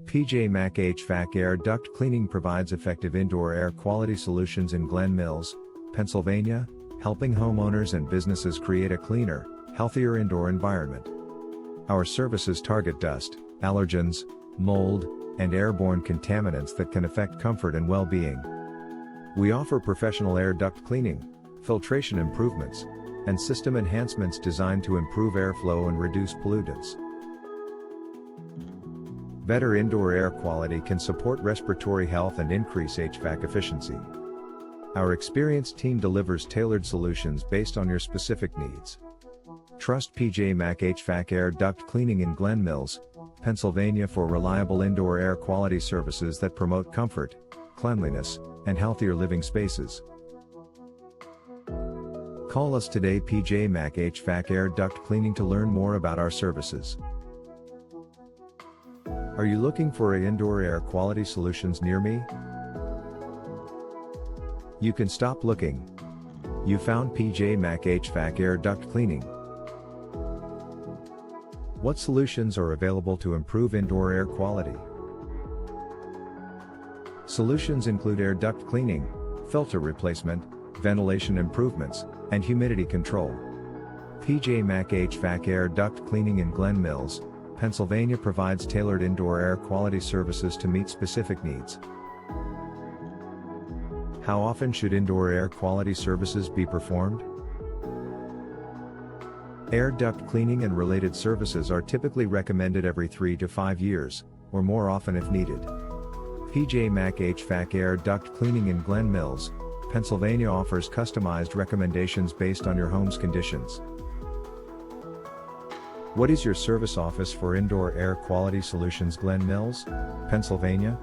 PJ Mac HVAC Air Duct Cleaning provides effective indoor air quality solutions in Glen Mills, Pennsylvania, helping homeowners and businesses create a cleaner, healthier indoor environment. Our services target dust, allergens, mold, and airborne contaminants that can affect comfort and well-being. We offer professional air duct cleaning, filtration improvements, and system enhancements designed to improve airflow and reduce pollutants. Better indoor air quality can support respiratory health and increase HVAC efficiency. Our experienced team delivers tailored solutions based on your specific needs. Trust PJ Mac HVAC Air Duct Cleaning in Glen Mills, Pennsylvania for reliable indoor air quality services that promote comfort, cleanliness, and healthier living spaces. Call us today, PJ Mac HVAC Air Duct Cleaning, to learn more about our services. Are you looking for indoor air quality solutions near me? You can stop looking. You found PJ Mac HVAC Air Duct Cleaning. What solutions are available to improve indoor air quality? Solutions include air duct cleaning, filter replacement, ventilation improvements, and humidity control. PJ Mac HVAC Air Duct Cleaning in Glen Mills, Pennsylvania provides tailored indoor air quality services to meet specific needs. How often should indoor air quality services be performed? Air duct cleaning and related services are typically recommended every 3 to 5 years, or more often if needed. PJ Mac HVAC Air Duct Cleaning in Glen Mills, Pennsylvania offers customized recommendations based on your home's conditions. What is your service office for indoor air quality solutions? Glen Mills, Pennsylvania.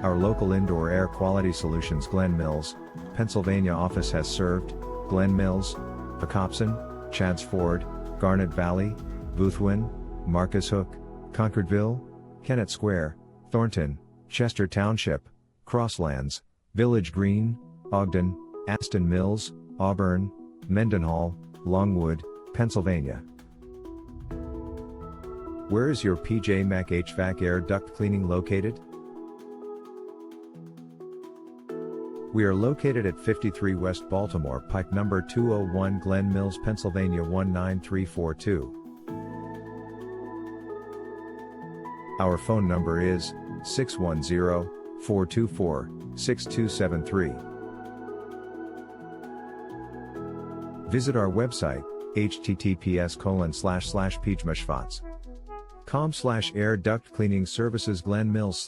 Our local indoor air quality solutions Glen Mills, Pennsylvania office has served Glen Mills, Pocopson, Chadsford, Garnet Valley, Boothwyn, Marcus Hook, Concordville, Kennett Square, Thornton, Chester Township, Crosslands, Village Green, Ogden, Aston Mills, Auburn, Mendenhall, Longwood, Pennsylvania. Where is your PJ Mac HVAC Air Duct Cleaning located? We are located at 53 West Baltimore Pike, number 201, Glen Mills, Pennsylvania 19342. Our phone number is 610-424-6273. Visit our website, https://pjmashfats.com/air duct cleaning services Glen Mills/